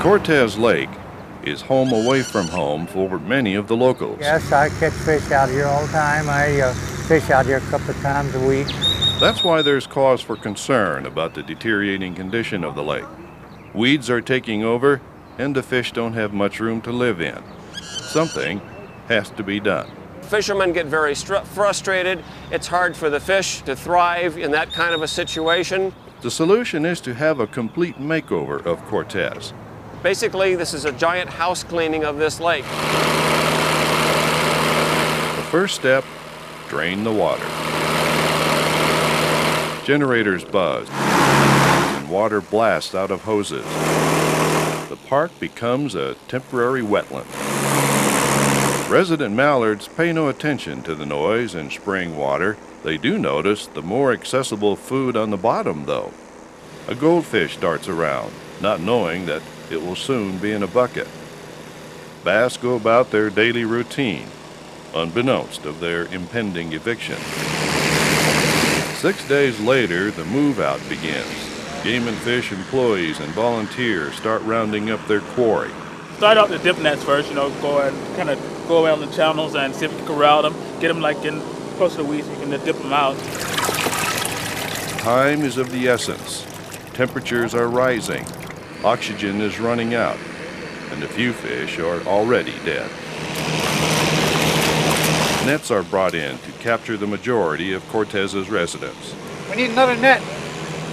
Cortez Lake is home away from home for many of the locals. Yes, I catch fish out here all the time. I fish out here a couple of times a week. That's why there's cause for concern about the deteriorating condition of the lake. Weeds are taking over, and the fish don't have much room to live in. Something has to be done. Fishermen get very frustrated. It's hard for the fish to thrive in that kind of a situation. The solution is to have a complete makeover of Cortez. Basically, this is a giant house cleaning of this lake. The first step, drain the water. Generators buzz, and water blasts out of hoses. The park becomes a temporary wetland. Resident mallards pay no attention to the noise and spring water. They do notice the more accessible food on the bottom, though. A goldfish darts around, not knowing that it will soon be in a bucket. Bass go about their daily routine, unbeknownst of their impending eviction. 6 days later, the move-out begins. Game and Fish employees and volunteers start rounding up their quarry. Start out the dip nets first, go and kind of go around the channels and see if you can corral them, get them like in close to the weeds, so you can dip them out. Time is of the essence. Temperatures are rising. Oxygen is running out, and a few fish are already dead. Nets are brought in to capture the majority of Cortez's residents. We need another net.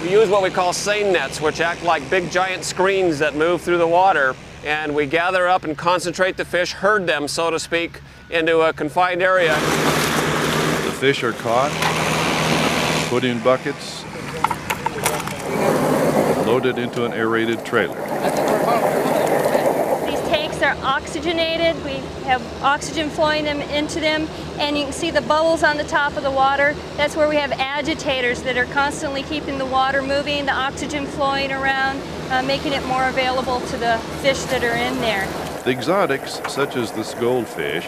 We use what we call seine nets, which act like big giant screens that move through the water. And we gather up and concentrate the fish, herd them, so to speak, into a confined area. The fish are caught, put in buckets, loaded into an aerated trailer. These tanks are oxygenated. We have oxygen flowing into them, and you can see the bubbles on the top of the water. That's where we have agitators that are constantly keeping the water moving, the oxygen flowing around, making it more available to the fish that are in there. The exotics, such as this goldfish,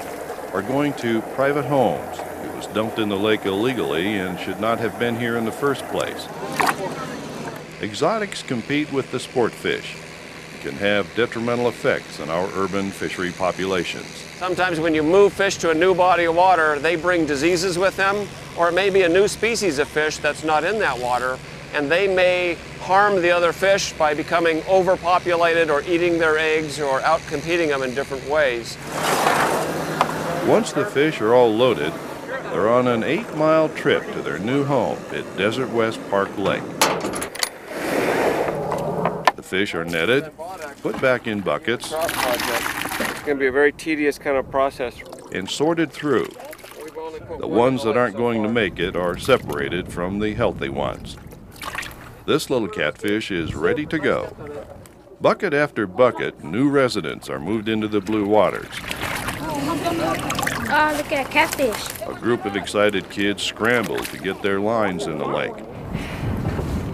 are going to private homes. It was dumped in the lake illegally and should not have been here in the first place. Exotics compete with the sport fish. It can have detrimental effects on our urban fishery populations. Sometimes when you move fish to a new body of water, they bring diseases with them, or it may be a new species of fish that's not in that water, and they may harm the other fish by becoming overpopulated or eating their eggs or outcompeting them in different ways. Once the fish are all loaded, they're on an 8-mile trip to their new home at Desert West Park Lake. The fish are netted, put back in buckets, It's going to be a very tedious kind of process. and sorted through. The ones that aren't going to make it are separated from the healthy ones. This little catfish is ready to go. Bucket after bucket, new residents are moved into the blue waters. Oh, look at a catfish. A group of excited kids scramble to get their lines in the lake.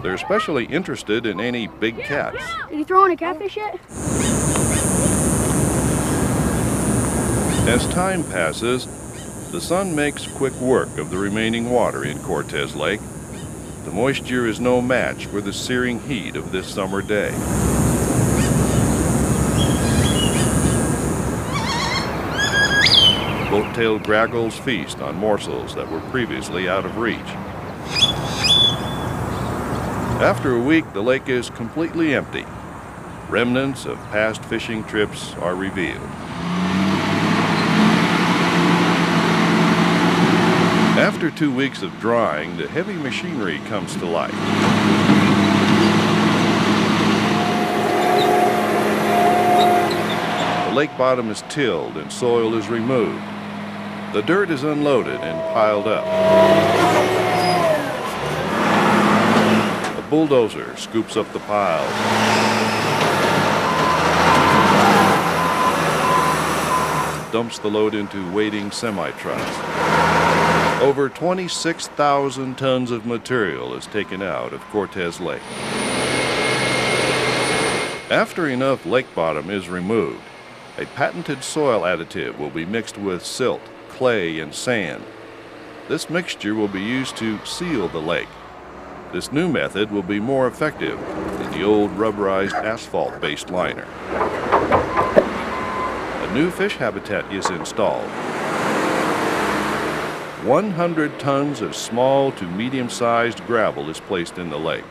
They're especially interested in any big cats. Are you throwing a catfish yet? As time passes, the sun makes quick work of the remaining water in Cortez Lake. The moisture is no match for the searing heat of this summer day. Boat-tailed grackles feast on morsels that were previously out of reach. After a week, the lake is completely empty. Remnants of past fishing trips are revealed. After 2 weeks of drying, the heavy machinery comes to light. The lake bottom is tilled and soil is removed. The dirt is unloaded and piled up. A bulldozer scoops up the piles. Dumps the load into waiting semi-trucks. Over 26,000 tons of material is taken out of Cortez Lake. After enough lake bottom is removed, a patented soil additive will be mixed with silt, clay, and sand. This mixture will be used to seal the lake. This new method will be more effective than the old rubberized asphalt-based liner. A new fish habitat is installed. 100 tons of small to medium-sized gravel is placed in the lake.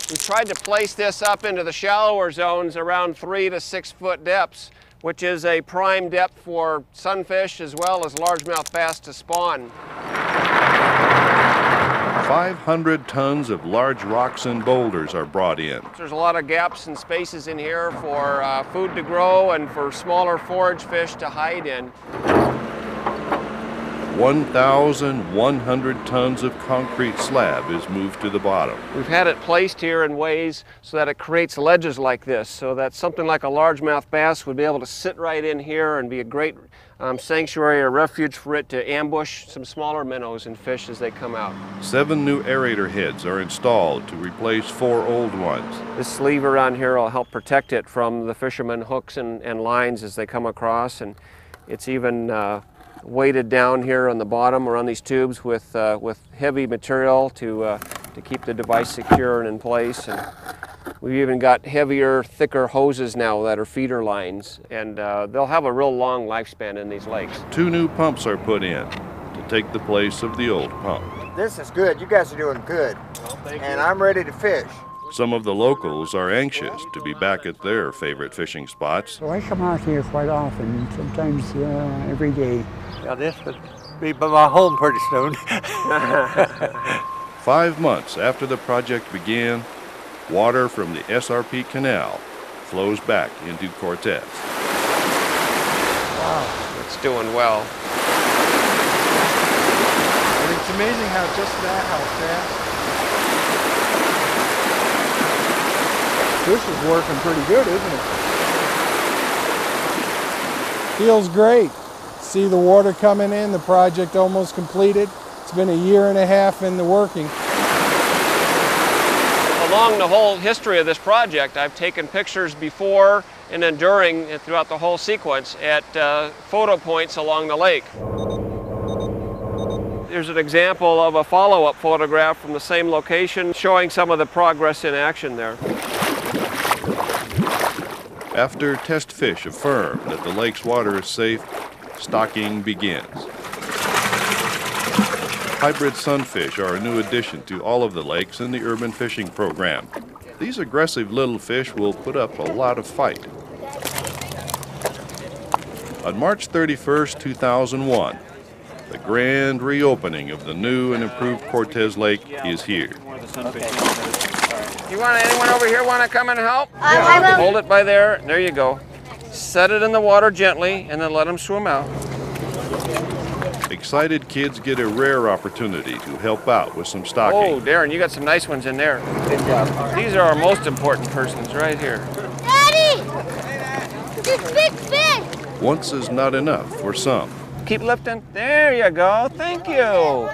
We tried to place this up into the shallower zones around 3 to 6 foot depths, which is a prime depth for sunfish as well as largemouth bass to spawn. 500 tons of large rocks and boulders are brought in. There's a lot of gaps and spaces in here for food to grow and for smaller forage fish to hide in. 1,100 tons of concrete slab is moved to the bottom. We've had it placed here in ways so that it creates ledges like this, so that something like a largemouth bass would be able to sit right in here and be a great sanctuary or refuge for it to ambush some smaller minnows and fish as they come out. 7 new aerator heads are installed to replace 4 old ones. This sleeve around here will help protect it from the fishermen hooks and lines as they come across, and it's even weighted down here on the bottom or on these tubes with heavy material to keep the device secure and in place. And we've even got heavier, thicker hoses now that are feeder lines, and they'll have a real long lifespan in these lakes. 2 new pumps are put in to take the place of the old pump. This is good. You guys are doing good. And I'm ready to fish. Some of the locals are anxious to be back at their favorite fishing spots. So I come out here quite often, sometimes every day. Now this would be my home pretty soon. 5 months after the project began, water from the SRP Canal flows back into Cortez. Wow, it's doing well. And it's amazing how fast. This is working pretty good, isn't it? Feels great. See the water coming in, the project almost completed. It's been a year and a half in the working. Along the whole history of this project, I've taken pictures before and then during and throughout the whole sequence at photo points along the lake. There's an example of a follow-up photograph from the same location showing some of the progress in action there. After test fish affirm that the lake's water is safe, stocking begins. Hybrid sunfish are a new addition to all of the lakes in the urban fishing program. These aggressive little fish will put up a lot of fight. On March 31st, 2001, the grand reopening of the new and improved Cortez Lake is here. Anyone over here want to come and help? I will. Hold it by there. There you go. Set it in the water gently and then let them swim out. Excited kids get a rare opportunity to help out with some stocking. Oh, Darren, you got some nice ones in there. Good job. These are our most important persons right here. Daddy! This big fish! Once is not enough for some. Keep lifting. There you go. Thank you.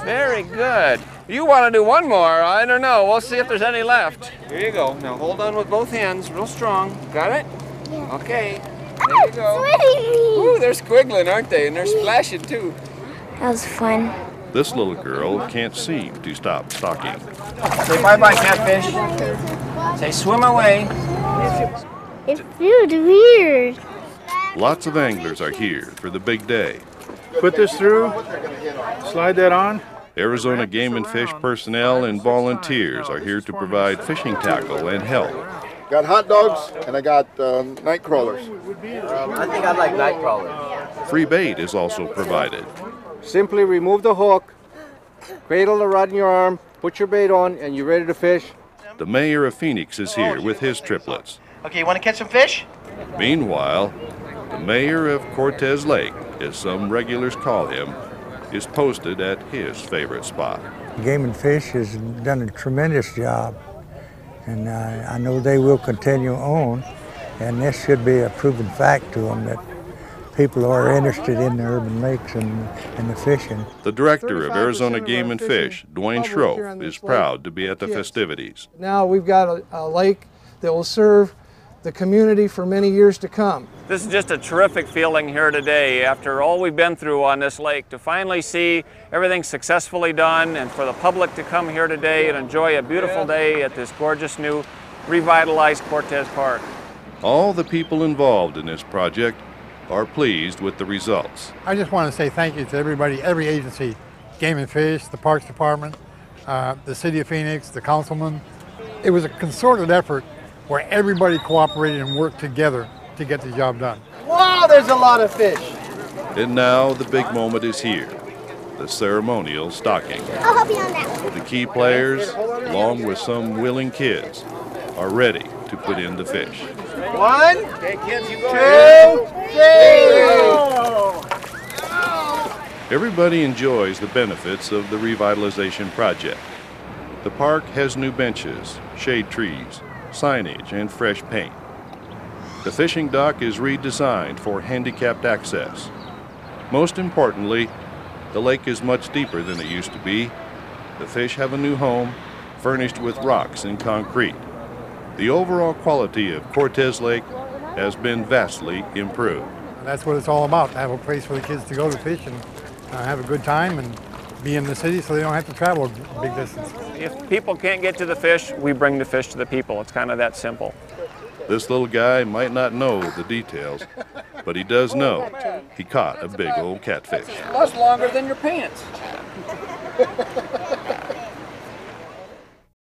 Very good. You want to do one more? I don't know. We'll see if there's any left. Here you go. Now hold on with both hands, real strong. Got it? Yeah. Okay. There you go. Ooh, they're squiggling, aren't they? And they're splashing too. That was fun. This little girl can't seem to stop stocking. Say bye-bye, catfish. Say swim away. It feels weird. Lots of anglers are here for the big day. Put this through, slide that on. Arizona Game and Fish personnel and volunteers are here to provide fishing tackle and help. Got hot dogs and I got night crawlers. I think I'd like night crawlers. Free bait is also provided. Simply remove the hook, cradle the rod in your arm, put your bait on, and you're ready to fish. The mayor of Phoenix is here with his triplets. Okay, you want to catch some fish? Meanwhile, the mayor of Cortez Lake, as some regulars call him, is posted at his favorite spot. Game and Fish has done a tremendous job, and I know they will continue on, and this should be a proven fact to them that people are interested in the urban lakes and the fishing. The director of Arizona Game and Fish, Dwayne Schroff, is proud to be at the festivities. Now we've got a lake that will serve the community for many years to come. This is just a terrific feeling here today after all we've been through on this lake, to finally see everything successfully done and for the public to come here today and enjoy a beautiful day at this gorgeous new revitalized Cortez Park. All the people involved in this project are pleased with the results. I just want to say thank you to everybody, every agency, Game and Fish, the Parks Department, the City of Phoenix, the councilman. It was a concerted effort where everybody cooperated and worked together to get the job done. Wow, there's a lot of fish. And now the big moment is here, the ceremonial stocking. I'll help you on that one. The key players, along with some willing kids, are ready to put in the fish. 1, 2, 3. Everybody enjoys the benefits of the revitalization project. The park has new benches, shade trees, signage, and fresh paint. The fishing dock is redesigned for handicapped access. Most importantly, the lake is much deeper than it used to be. The fish have a new home, furnished with rocks and concrete. The overall quality of Cortez Lake has been vastly improved. That's what it's all about, to have a place for the kids to go to fish and have a good time and be in the city so they don't have to travel a big distance. If people can't get to the fish, we bring the fish to the people. It's kind of that simple. This little guy might not know the details, but he does know he caught a big old catfish. It was longer than your pants.